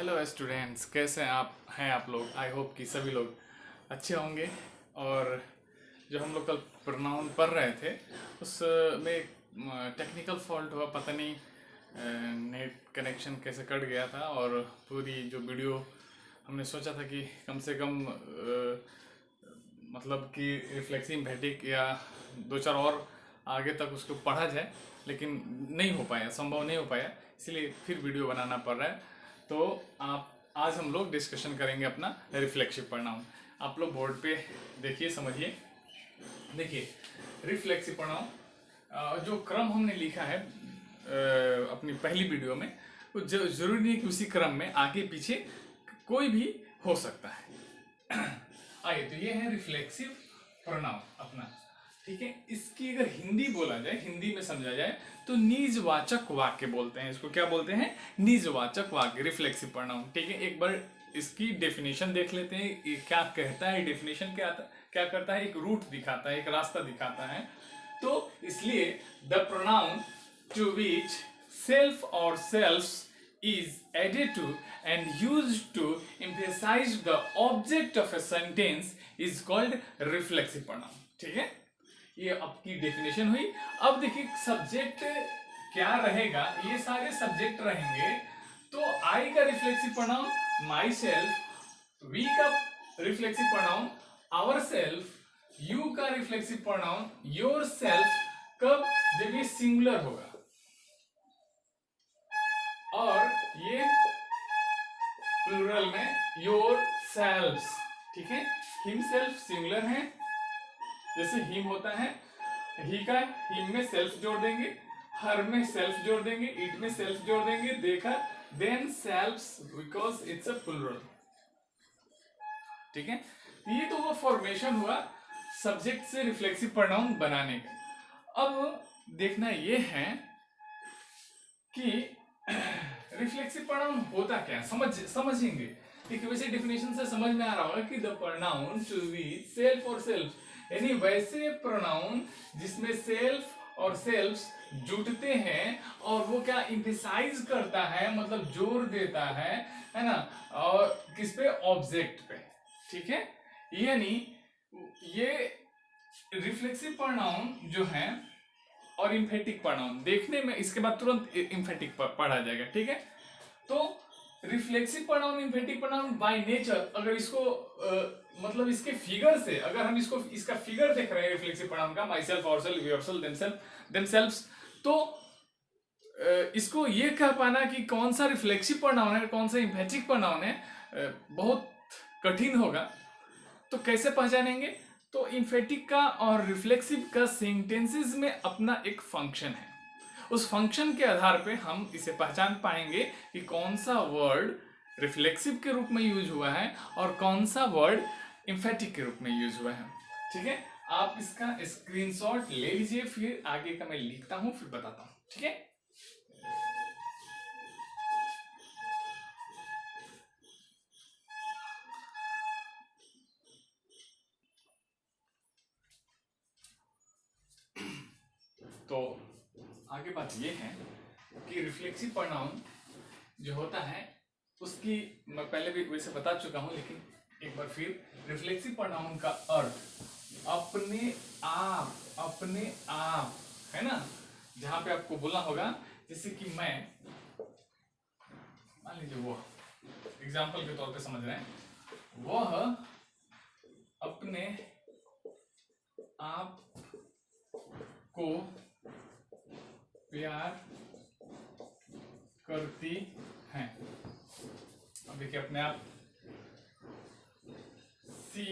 Hello students, कैसे हैं आप लोग। आई होप कि सभी लोग अच्छे होंगे। और जो हम लोग कल प्रोनाउन पढ़ रहे थे उसमें टेक्निकल फॉल्ट हुआ, पता नहीं नेट कनेक्शन कैसे कट गया था। और पूरी जो वीडियो हमने सोचा था कि कम से कम मतलब कि रिफ्लेक्सिव एम्फेटिक या दो चार और आगे तक उसको पढ़ा जाए, लेकिन नहीं हो पाया, संभव नहीं हो पाया, इसलिए फिर वीडियो बनाना पड़ रहा है। तो आप आज हम लोग डिस्कशन करेंगे अपना रिफ्लेक्सिव प्रोनाउन। आप लोग बोर्ड पे देखिए, समझिए। देखिए, रिफ्लेक्सिव प्रोनाउन जो क्रम हमने लिखा है अपनी पहली वीडियो में, वो जरूरी नहीं कि उसी क्रम में आगे पीछे कोई भी हो सकता है। आइए, तो ये है रिफ्लेक्सिव प्रोनाउन अपना, ठीक है। इसकी अगर हिंदी बोला जाए, हिंदी में समझा जाए तो निजवाचक वाक्य बोलते हैं इसको। क्या बोलते हैं? निजवाचक वाक्य, रिफ्लेक्सिव प्रोनाउन, ठीक है। एक बार इसकी डेफिनेशन देख लेते हैं, ये क्या कहता है। डेफिनेशन क्या करता है? एक रूट दिखाता है, एक रास्ता दिखाता है। तो इसलिए the pronoun to which self और selfs is added to and used to emphasize the object of a sentence is called reflexive pronoun, ठीक है। ये आपकी डेफिनेशन हुई। अब देखिए सब्जेक्ट क्या रहेगा, ये सारे सब्जेक्ट रहेंगे। तो आई का reflexive pronoun myself, we का reflexive pronoun ourself, you का रिफ्लेक्सिव प्रोनाउन योर सेल्फ। कब? जब ये सिंगुलर होगा। और ये प्लूरल में योर सेल्व्स, ठीक है। हिम सेल्फ सिंगुलर है, जैसे हिम होता है, ही का हिम में सेल्फ जोड़ देंगे, हर में सेल्फ जोड़ देंगे, इट में सेल्फ जोड़ देंगे, देखा, then selves because it's a plural, ठीक है। ये तो वो फॉर्मेशन हुआ सब्जेक्ट से रिफ्लेक्सिव प्रोनाउन बनाने का। अब देखना ये है कि रिफ्लेक्सिव प्रोनाउन होता क्या है, समझेंगे। एक वैसे डेफिनेशन से समझ में आ रहा होगा कि the pronoun to which self और सेल्फ, यानी वैसे प्रोनाउन जिसमें सेल्फ और सेल्फ्स जुटते हैं और वो क्या एम्फसाइज करता है, मतलब जोर देता है ना, और किस पे? ऑब्जेक्ट पे, ठीक है। यानी ये रिफ्लेक्सिव प्रोनाउन जो है और इम्फेटिक प्रोनाउन, देखने में इसके बाद तुरंत इम्फेटिक पढ़ा जाएगा, ठीक है। तो reflexive pronoun, emphatic pronoun by nature, अगर इसको मतलब इसके फिगर से, अगर हम इसका फिगर देख रहे हैं रिफ्लेक्सिव प्रोनाउन का, myself, ourself, yourself, themselves, तो इसको ये कह पाना कि कौन सा रिफ्लेक्सिव प्रोनाउन है, कौन सा इम्फेटिक प्रोनाउन है, बहुत कठिन होगा। तो कैसे पहचानेंगे? तो इम्फेटिक का और रिफ्लेक्सिव का सेंटेंसेस में अपना एक फंक्शन है। उस फंक्शन के आधार पे हम इसे पहचान पाएंगे कि कौन सा वर्ड रिफ्लेक्सिव के रूप में यूज हुआ है और कौन सा वर्ड इम्फेटिक के रूप में यूज हुआ है, ठीक है। आप इसका स्क्रीनशॉट ले लीजिए, फिर आगे का मैं लिखता हूं, फिर बताता हूं, ठीक है। तो आगे बात ये है कि रिफ्लेक्सिव प्रोनाउन जो होता है उसकी मैं पहले भी वैसे बता चुका हूं, लेकिन एक बार फिर, रिफ्लेक्सिव प्रोनाउन का अर्थ अपने आप है ना। जहां पे आपको बोलना होगा, जैसे कि मैं, मान लीजिए वो एग्जाम्पल के तौर पे समझ रहे हैं, वह अपने आप को प्यार करती हैं। अब देखिए, अपने आप, सी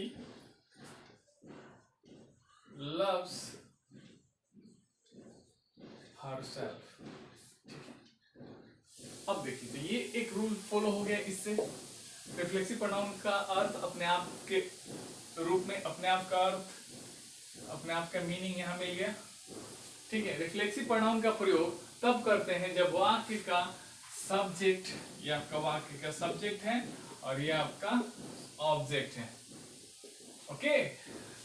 लव्स हरसेल्फ, ठीक है। अब देखिए, तो ये एक रूल फॉलो हो गया इससे। रिफ्लेक्सिव प्रोनाउन का अर्थ अपने आप के रूप में, अपने आप का अर्थ, अपने आप का मीनिंग यहां मिल गया, ठीक है। रिफ्लेक्सिव प्रोनाउन का प्रयोग तब करते हैं जब वाक्य का सब्जेक्ट, ये आपका वाक्य का सब्जेक्ट है और ये आपका ऑब्जेक्ट है, ओके।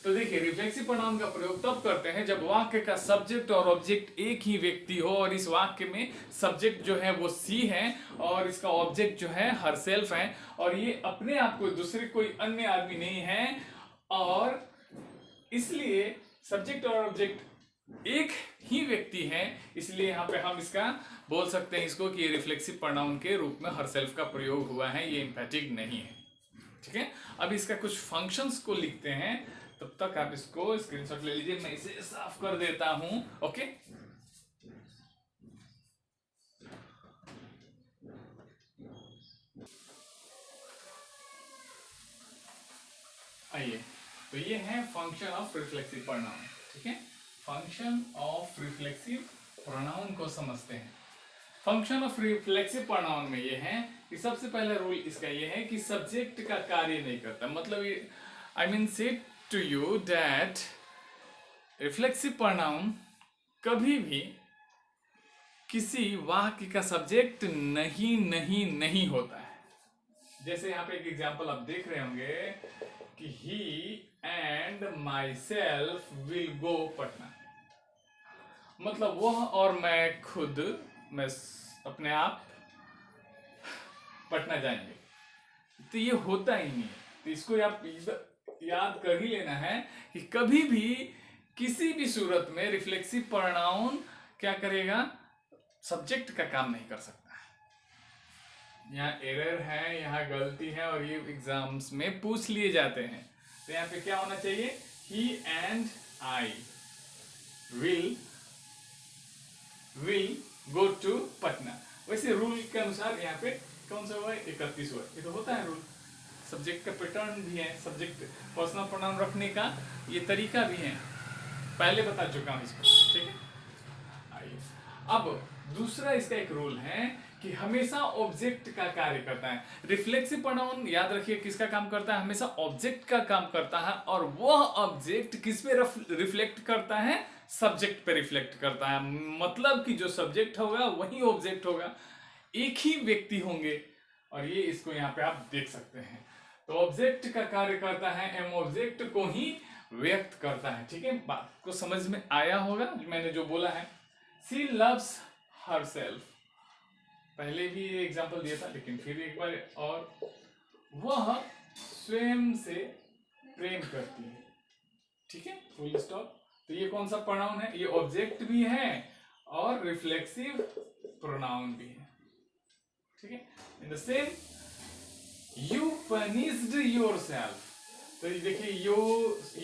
तो देखिए रिफ्लेक्सिव प्रोनाउन का प्रयोग तब करते हैं जब वाक्य का सब्जेक्ट और ऑब्जेक्ट एक ही व्यक्ति हो और इस वाक्य में सब्जेक्ट जो है वो सी है और इसका ऑब्जेक्ट जो है हरसेल्फ है और ये अपने आप को दूसरे कोई अन्य आदमी नहीं है और इसलिए सब्जेक्ट और ऑब्जेक्ट एक ही व्यक्ति है, इसलिए यहाँ पे हम इसका बोल सकते हैं इसको कि रिफ्लेक्सिव प्रोनाउन के रूप में हरसेल्फ का प्रयोग हुआ है, ये एम्फैटिक नहीं है। ठीक है, अब इसका कुछ फंक्शंस को लिखते हैं, तब तक आप इसको स्क्रीनशॉट ले लीजिए, मैं इसे साफ कर देता हूं। ओके, आइए, तो ये है फंक्शन ऑफ रिफ्लेक्सिव प्रोनाउन। ठीक है, फंक्शन ऑफ रिफ्लेक्सिव प्रोनाउन को समझते हैं। फंक्शन ऑफ रिफ्लेक्सिव प्रोनाउन में ये है कि सबसे पहला रूल इसका ये है कि सब्जेक्ट का कार्य नहीं करता, मतलब I mean say to you that reflexive pronoun कभी भी किसी वाक्य का सब्जेक्ट नहीं होता है। जैसे यहाँ पे एक एग्जांपल आप देख रहे होंगे कि he and myself will go Patna, मतलब वह और मैं खुद, मैं अपने आप पटना जाएंगे, तो ये होता ही नहीं है। तो इसको आप याद कर ही लेना है कि कभी भी किसी भी सूरत में रिफ्लेक्सिव प्रोनाउन क्या करेगा, सब्जेक्ट का काम नहीं कर सकता है। यहाँ एरर है, यहाँ गलती है और ये एग्जाम्स में पूछ लिए जाते हैं। तो यहाँ पे क्या होना चाहिए, he and I will go to Patna. वैसे रूल के अनुसार यहाँ पे कौन सा हुआ है, 31 हुआ, ये तो होता है रूल। सब्जेक्ट का पैटर्न भी है, सब्जेक्ट पर्सनल प्रोनाउन रखने का ये तरीका भी है, पहले बता चुका हूँ इसको। ठीक है, आइए अब दूसरा इसका एक रूल है कि हमेशा ऑब्जेक्ट का कार्य करता है। रिफ्लेक्सिव प्रोनाउन याद रखिए किसका काम करता है, हमेशा ऑब्जेक्ट का काम करता है और वह ऑब्जेक्ट किस पे रिफ्लेक्ट करता है, सब्जेक्ट पे रिफ्लेक्ट करता है। मतलब कि जो सब्जेक्ट होगा वही ऑब्जेक्ट होगा, एक ही व्यक्ति होंगे और ये इसको यहाँ पे आप देख सकते हैं। तो ऑब्जेक्ट का कार्य करता है, एम ऑब्जेक्ट को ही व्यक्त करता है। ठीक है, बात को समझ में आया होगा मैंने जो बोला है। सी लव्स हरसेल्फ, पहले भी ये एग्जांपल दिया था लेकिन फिर एक बार, और वह स्वयं से प्रेम करती है। ठीक है, फुल स्टॉप। तो ये कौन सा प्रोनाउन है, ये ऑब्जेक्ट भी है और रिफ्लेक्सिव प्रोनाउन भी है। ठीक है, in the same you punished yourself, तो देखिए ये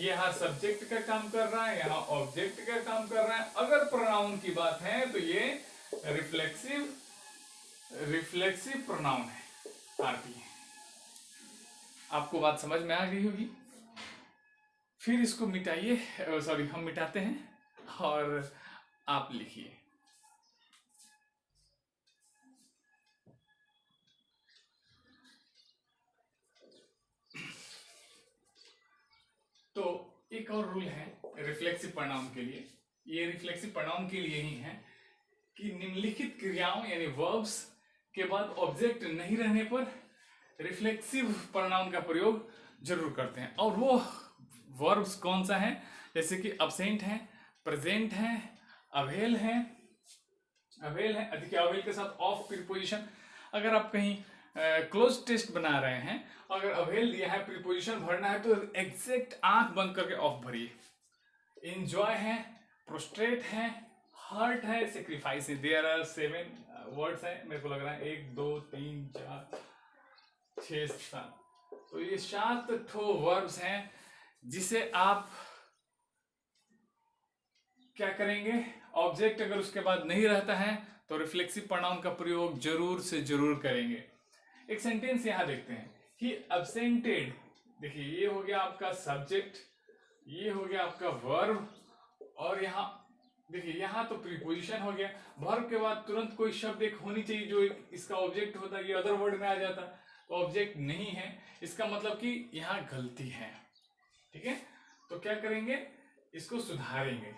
यहाँ सब्जेक्ट का काम कर रहा है, यहाँ ऑब्जेक्ट का काम कर रहा है। अगर प्रोनाउन की बात है तो ये रिफ्लेक्सिव प्रोनाउन है, आरपी। आपको बात समझ में आ गई होगी। फिर इसको मिटाइए, सॉरी हम मिटाते हैं और आप लिखिए। तो एक और रूल है रिफ्लेक्सिव प्रोनाउन के लिए, ये रिफ्लेक्सिव प्रोनाउन के लिए ही है कि निम्नलिखित क्रियाओं यानी वर्ब्स के बाद ऑब्जेक्ट नहीं रहने पर रिफ्लेक्सिव प्रोनाउन का प्रयोग जरूर करते हैं। और वो वर्ब्स कौन सा है, जैसे कि अब्सेंट है, प्रेजेंट है, अवेल है, देखिए अवेल के साथ ऑफ प्रीपोजिशन। अगर आप कहीं क्लोज टेस्ट बना रहे हैं, अगर अवेल दिया है, प्रीपोजिशन भरना है तो एग्जैक्ट आंख बंद करके ऑफ भरिए। एंजॉय है, प्रोस्ट्रेट है, हर्ट है, सेक्रीफाइस है। देयर आर 7 वर्ड्स है, मेरे को लग रहा है 1 2 3 4 6 7, तो ये 7 ठो वर्ब्स हैं जिसे आप क्या करेंगे, ऑब्जेक्ट अगर उसके बाद नहीं रहता है तो रिफ्लेक्सिव प्रोनाउन का प्रयोग जरूर से जरूर करेंगे। एक सेंटेंस यहां देखते हैं, ही एब्सेंटेड, देखिए ये हो गया आपका सब्जेक्ट, ये हो गया आपका वर्ब, और यहाँ देखिए यहाँ तो प्रीपोजिशन हो गया। वर्ब के बाद तुरंत कोई शब्द एक होनी चाहिए जो इसका ऑब्जेक्ट होता है, ये अदर वर्ड में आ जाता, तो ऑब्जेक्ट नहीं है, इसका मतलब कि यहाँ गलती है। ठीक है, तो क्या करेंगे, इसको सुधारेंगे।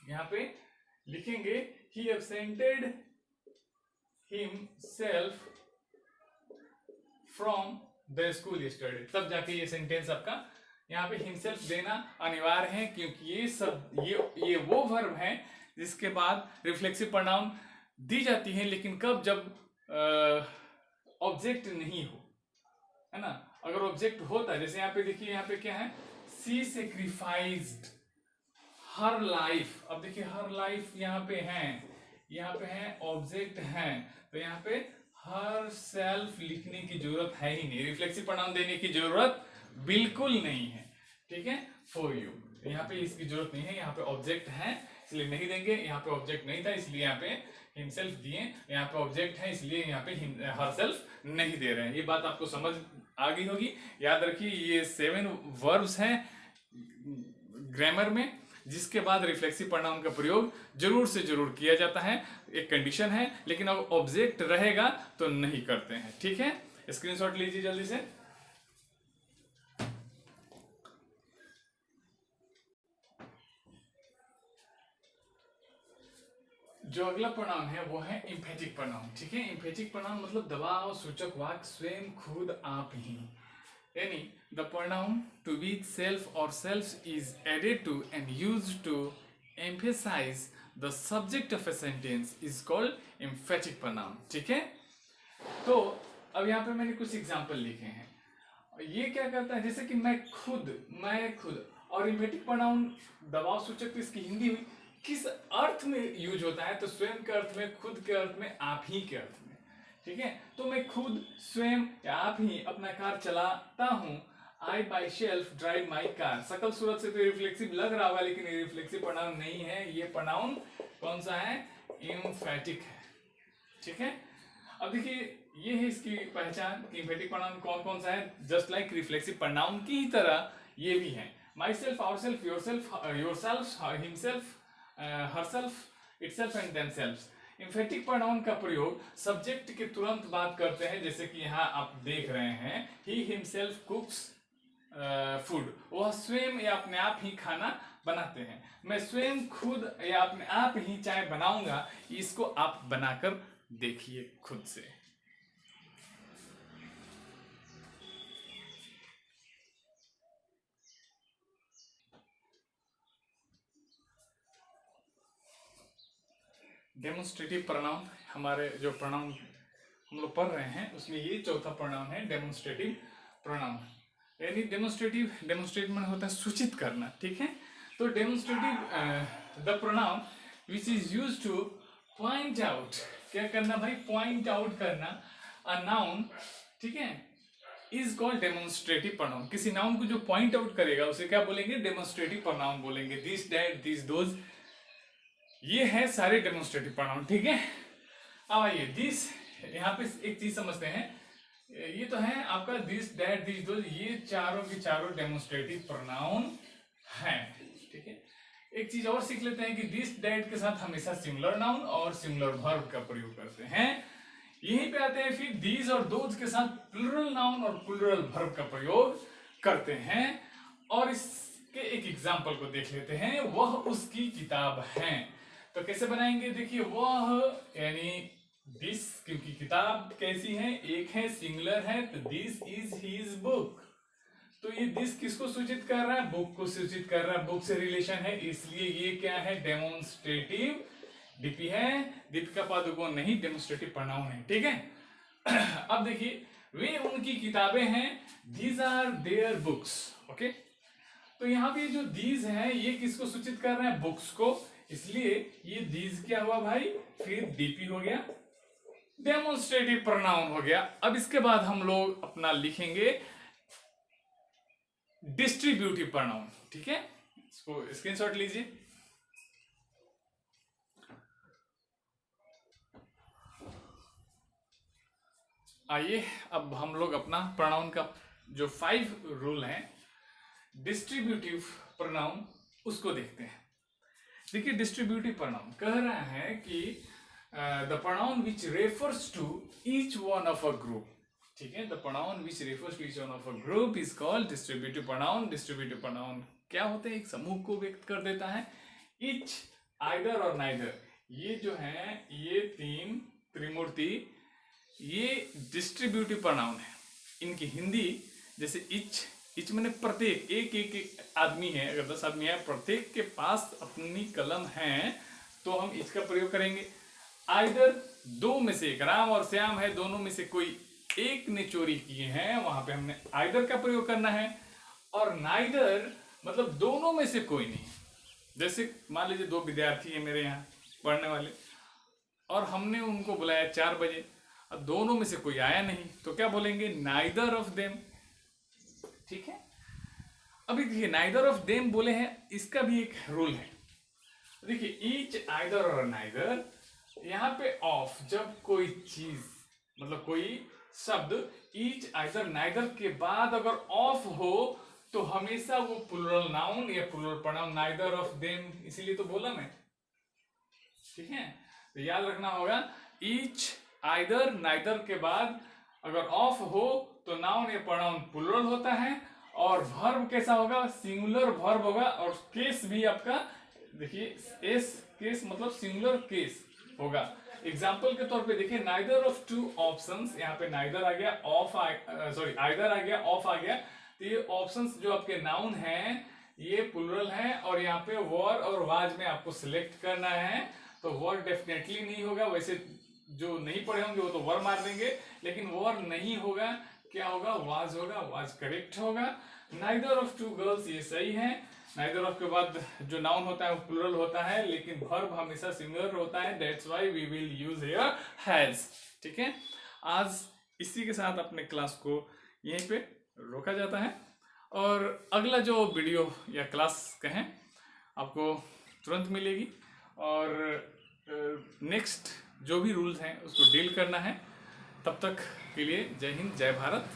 यहाँ पे लिखेंगे he absented himself from the school yesterday, तब जाके ये सेंटेंस आपका यहाँ पे हिमसेल्फ देना अनिवार्य है, क्योंकि ये सब ये वो वर्ब है जिसके बाद रिफ्लेक्सिव प्रोनाउन दी जाती है, लेकिन कब, जब ऑब्जेक्ट नहीं हो, है ना। अगर ऑब्जेक्ट होता है, जैसे यहाँ पे देखिए, यहाँ पे क्या है, सी सेक्रीफाइस्ड हर लाइफ। अब देखिए हर लाइफ यहाँ पे है ऑब्जेक्ट है, तो यहाँ पे हर सेल्फ लिखने की जरूरत है ही नहीं, रिफ्लेक्सिव प्रोनाउन देने की जरूरत बिल्कुल नहीं है, ठीक है। फॉर यू यहाँ पे इसकी जरूरत नहीं है, यहाँ पे ऑब्जेक्ट है इसलिए नहीं देंगे, यहाँ पे ऑब्जेक्ट नहीं था इसलिए यहाँ पे हिमसेल्फ दिए, यहाँ पे ऑब्जेक्ट है इसलिए यहाँ पे हर सेल्फ नहीं दे रहे हैं। ये बात आपको समझ आ गई होगी। याद रखिए ये 7 वर्ब्स हैं ग्रामर में, जिसके बाद रिफ्लेक्सिव प्रोनाउन का प्रयोग जरूर से जरूर किया जाता है। एक कंडीशन है, लेकिन अब ऑब्जेक्ट रहेगा तो नहीं करते हैं, ठीक है। स्क्रीनशॉट लीजिए जल्दी से। जो अगला प्रोनाउन है वो है एम्फेटिक प्रोनाउन, ठीक है। एम्फेटिक प्रोनाउन मतलब दबाव सूचक वाक्य स्वयं, खुद, आप ही, यानी the pronoun to which self और self is added to and used to emphasize the subject of a sentence is called emphatic pronoun, ठीक है। तो अब यहाँ पे मैंने कुछ एग्जाम्पल लिखे हैं। ये क्या करता है, जैसे कि मैं खुद, और एम्फेटिक प्रोनाउन दबाव सूचक, इसकी हिंदी हुई, किस अर्थ में यूज होता है, तो स्वयं के अर्थ में, खुद के अर्थ में, आप ही के अर्थ में, ठीक है। तो मैं खुद, स्वयं या आप ही अपना कार चलाता हूं। I by self drive my car. सकल सूरत से तो रिफ्लेक्सिव लग रहा होगा, लेकिन ये रिफ्लेक्सिव प्रोनाउन नहीं है, ये प्रोनाउन कौन सा है, एम्फेटिक है, ठीक है। अब देखिए ये है इसकी पहचान, एम्फेटिक प्रोनाउन कौन कौन सा है। जस्ट लाइक रिफ्लेक्सिव प्रोनाउन की ही तरह ये भी है, myself, ourself, yourself, himself, herself, itself and themselves। Emphatic pronoun का प्रयोग सब्जेक्ट के तुरंत बाद करते हैं, जैसे कि यहाँ आप देख रहे हैं, he himself cooks food, वह स्वयं या अपने आप ही खाना बनाते हैं। मैं स्वयं खुद या अपने आप ही चाय बनाऊंगा, इसको आप बनाकर देखिए खुद से। डेमोन्स्ट्रेटिव प्रोनाउन, हमारे जो प्रोनाउन हम लोग पढ़ रहे हैं उसमें ये चौथा प्रोनाउन है डेमोन्स्ट्रेटिव प्रोनाउन। यानी डेमोन्स्ट्रेट में होता है सूचित करना, ठीक है। तो demonstrative the pronoun which is used two point out, क्या करना भाई, पॉइंट आउट करना अ नाउन, ठीक है, इज कॉल्ड डेमोन्स्ट्रेटिव प्रोनाउन। किसी नाउन को जो पॉइंट आउट करेगा उसे क्या बोलेंगे, डेमोन्स्ट्रेटिव प्रोनाउन बोलेंगे। दिस, दैट, दिस, दोज, ये है सारे डेमोन्स्ट्रेटिव प्रोनाउन, ठीक है। अब आइए दिस, यहाँ पे एक चीज समझते हैं, ये तो है आपका दिस, दैट, दिस, दोज, ये चारों के चारों डेमोन्स्ट्रेटिव प्रोनाउन हैं, ठीक है। एक चीज और सीख लेते हैं कि दिस, दैट के साथ हमेशा सिंगुलर नाउन और सिंगुलर वर्ब का प्रयोग करते हैं। यहीं पे आते हैं फिर दीज और दोज के साथ प्लुरल नाउन और प्लुरल वर्ब का प्रयोग करते हैं। और इसके एक एग्जाम्पल को देख लेते हैं, वह उसकी किताब है। तो कैसे बनाएंगे, देखिए वह यानी दिस, क्योंकि किताब कैसी है, एक है, सिंगुलर है, तो दिस इज हिज बुक। तो ये दिस किसको सूचित कर रहा है, बुक को सूचित कर रहा है, बुक से रिलेशन है, इसलिए ये क्या है, डेमोन्स्ट्रेटिव डीपी है, दीपिका पादुकोण नहीं, डेमोन्स्ट्रेटिव प्रोनाउन है, ठीक है। अब देखिए वे उनकी किताबें हैं, these are their books, okay. तो यहाँ पे जो दीज है ये किसको सूचित कर रहे हैं, बुक्स को, इसलिए ये दीज क्या हुआ भाई, फिर डीपी हो गया, डेमोन्स्ट्रेटिव प्रोनाउन हो गया। अब इसके बाद हम लोग अपना लिखेंगे डिस्ट्रीब्यूटिव प्रोनाउन, ठीक है। इसको स्क्रीनशॉट लीजिए। आइए अब हम लोग अपना प्रोनाउन का जो 5 रूल हैं डिस्ट्रीब्यूटिव प्रोनाउन उसको देखते हैं। देखिए डिस्ट्रीब्यूटिव प्रोनाउन कह रहा है कि the pronoun which refers to each one of a group, ठीक है। The pronoun which refers to each one of a group is called distributive pronoun. Distributive pronoun क्या होते हैं, एक समूह को व्यक्त कर देता है। ईच, आइदर और नाइदर, ये जो है ये 3 त्रिमूर्ति, ये डिस्ट्रीब्यूटिव प्रोनाउन है। इनकी हिंदी जैसे इच ईच मैंने प्रत्येक, एक एक एक आदमी है, अगर 10 आदमी है, प्रत्येक के पास अपनी कलम है, तो हम ईच का प्रयोग करेंगे। आइदर दो में से एक, राम और श्याम है, दोनों में से कोई एक ने चोरी किए हैं, वहां पे हमने आइदर का प्रयोग करना है। और नाइदर मतलब दोनों में से कोई नहीं। जैसे मान लीजिए 2 विद्यार्थी है मेरे यहाँ पढ़ने वाले, और हमने उनको बुलाया 4 बजे, अब दोनों में से कोई आया नहीं, तो क्या बोलेंगे? Neither of them. ठीक है। अभी देखिए नाइदर ऑफ देम बोले हैं, इसका भी एक रूल है। देखिए ईच, आइदर और नाइदर, यहाँ पे ऑफ, जब कोई चीज मतलब कोई शब्द ईच, आइदर, नाइदर के बाद अगर ऑफ हो तो हमेशा वो प्लूरल नाउन या plural pronoun, neither of them, इसीलिए तो बोला मैं। ठीक है, तो याद रखना होगा, ईच, आइदर, नाइदर के बाद अगर ऑफ हो तो नाउन या प्रोनाउन प्लूरल होता है, और वर्ब कैसा होगा? सिंगुलर वर्ब होगा। और केस भी आपका देखिए, एस केस मतलब सिंगुलर केस होगा। एग्जाम्पल के तौर पे देखिए, नाइदर ऑफ टू ऑप्शंस, यहाँ पे नाइदर आ गया, ऑफ सॉरी आइदर आ गया, ऑफ आ गया, तो ये ऑप्शंस जो आपके नाउन हैं ये प्लूरल है, और यहाँ पे वर और वाज में आपको सिलेक्ट करना है। तो वर डेफिनेटली नहीं होगा, वैसे जो नहीं पढ़े होंगे वो तो वर मार देंगे, लेकिन वर नहीं होगा, क्या होगा? वाज होगा, वाज करेक्ट होगा। नाइदर ऑफ टू गर्ल्स, ये सही है। नाइदर ऑफ के बाद जो नाउन होता है वो प्लूरल होता है, लेकिन वर्ब हमेशा सिंगुलर होता है, that's why we will use here has. ठीक है, आज इसी के साथ अपने क्लास को यहीं पे रोका जाता है, और अगला जो वीडियो या क्लास कहें आपको तुरंत मिलेगी, और नेक्स्ट जो भी रूल्स हैं उसको डील करना है। तब तक के लिए जय हिंद, जय भारत।